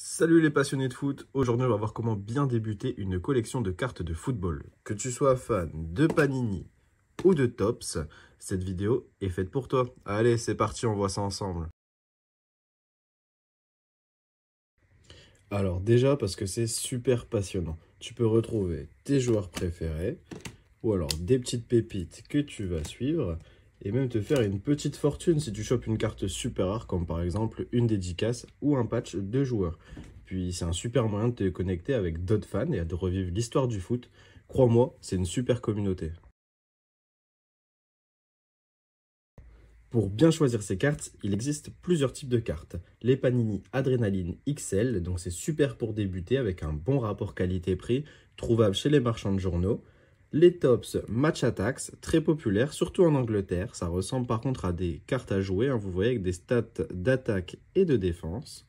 Salut les passionnés de foot, aujourd'hui on va voir comment bien débuter une collection de cartes de football. Que tu sois fan de Panini ou de Topps, cette vidéo est faite pour toi. Allez, c'est parti, on voit ça ensemble. Alors déjà parce que c'est super passionnant, tu peux retrouver tes joueurs préférés ou alors des petites pépites que tu vas suivre et même te faire une petite fortune si tu chopes une carte super rare comme par exemple une dédicace ou un patch de joueurs. Puis c'est un super moyen de te connecter avec d'autres fans et de revivre l'histoire du foot. Crois-moi, c'est une super communauté. Pour bien choisir ces cartes, il existe plusieurs types de cartes. Les Panini Adrenaline XL, donc c'est super pour débuter avec un bon rapport qualité-prix, trouvable chez les marchands de journaux. Les Topps Match Attacks, très populaires, surtout en Angleterre. Ça ressemble par contre à des cartes à jouer, hein, vous voyez, avec des stats d'attaque et de défense.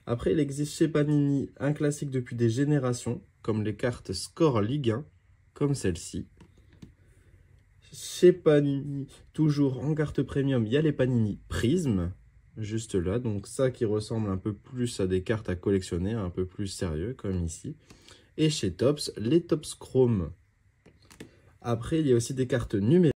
Après, il existe chez Panini un classique depuis des générations, comme les cartes Score Ligue 1, comme celle-ci. Chez Panini, toujours en carte premium, il y a les Panini Prism, juste là. Donc ça qui ressemble un peu plus à des cartes à collectionner, un peu plus sérieux, comme ici. Et chez Topps, les Topps Chrome. Après, il y a aussi des cartes numériques.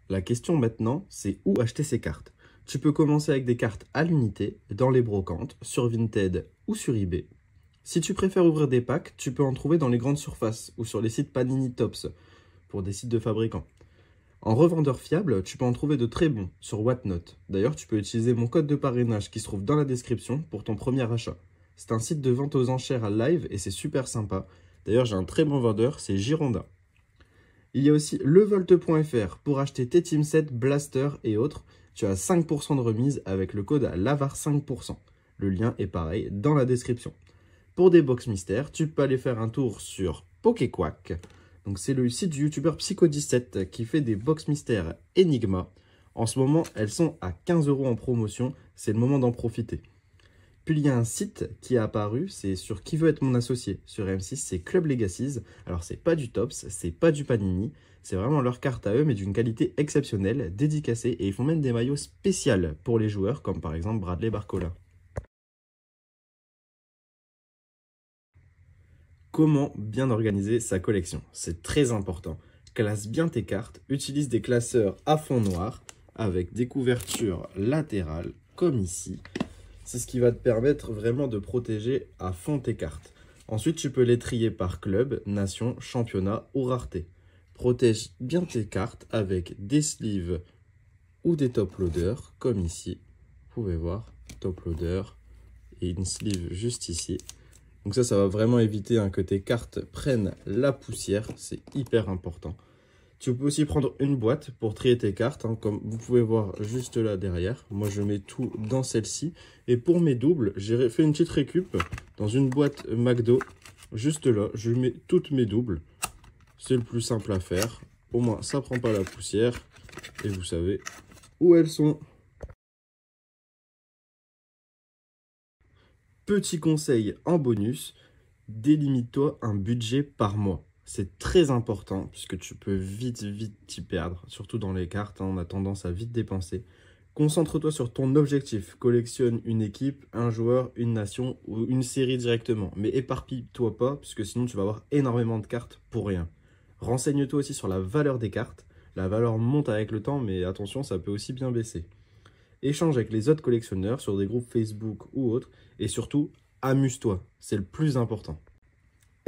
La question maintenant, c'est où acheter ces cartes. Tu peux commencer avec des cartes à l'unité, dans les brocantes, sur Vinted ou sur eBay. Si tu préfères ouvrir des packs, tu peux en trouver dans les grandes surfaces ou sur les sites Panini Topps pour des sites de fabricants. En revendeur fiable, tu peux en trouver de très bons sur Whatnot. D'ailleurs, tu peux utiliser mon code de parrainage qui se trouve dans la description pour ton premier achat. C'est un site de vente aux enchères à live et c'est super sympa. D'ailleurs, j'ai un très bon vendeur, c'est Girondin. Il y a aussi levolt.fr pour acheter tes team sets, Blaster et autres. Tu as 5% de remise avec le code LAVAR5%. Le lien est pareil dans la description. Pour des box mystères, tu peux aller faire un tour sur Pokéquack. Donc c'est le site du youtubeur Psycho17 qui fait des box mystères Enigma. En ce moment, elles sont à 15 € en promotion. C'est le moment d'en profiter. Puis il y a un site qui est apparu, c'est sur Qui veut être mon associé. Sur M6, c'est Club Legacies. Alors c'est pas du Topps, c'est pas du Panini. C'est vraiment leur carte à eux, mais d'une qualité exceptionnelle, dédicacée. Et ils font même des maillots spéciaux pour les joueurs, comme par exemple Bradley Barcola. Comment bien organiser sa collection? C'est très important. Classe bien tes cartes, utilise des classeurs à fond noir avec des couvertures latérales comme ici. C'est ce qui va te permettre vraiment de protéger à fond tes cartes. Ensuite, tu peux les trier par club, nation, championnat ou rareté. Protège bien tes cartes avec des sleeves ou des top loaders comme ici. Vous pouvez voir, top loader et une sleeve juste ici. Donc ça va vraiment éviter que tes cartes prennent la poussière. C'est hyper important. Tu peux aussi prendre une boîte pour trier tes cartes, comme vous pouvez voir juste là derrière. Moi, je mets tout dans celle-ci. Et pour mes doubles, j'ai fait une petite récup dans une boîte McDo. Juste là, je mets toutes mes doubles. C'est le plus simple à faire. Au moins, ça prend pas la poussière. Et vous savez où elles sont. Petit conseil en bonus, délimite-toi un budget par mois. C'est très important puisque tu peux vite t'y perdre, surtout dans les cartes, on a tendance à vite dépenser. Concentre-toi sur ton objectif, collectionne une équipe, un joueur, une nation ou une série directement. Mais éparpille-toi pas puisque sinon tu vas avoir énormément de cartes pour rien. Renseigne-toi aussi sur la valeur des cartes. La valeur monte avec le temps mais attention, ça peut aussi bien baisser. Échange avec les autres collectionneurs sur des groupes Facebook ou autres. Et surtout, amuse-toi. C'est le plus important.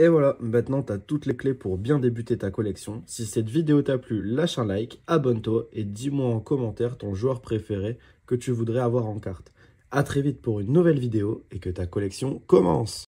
Et voilà, maintenant tu as toutes les clés pour bien débuter ta collection. Si cette vidéo t'a plu, lâche un like, abonne-toi et dis-moi en commentaire ton joueur préféré que tu voudrais avoir en carte. A très vite pour une nouvelle vidéo et que ta collection commence!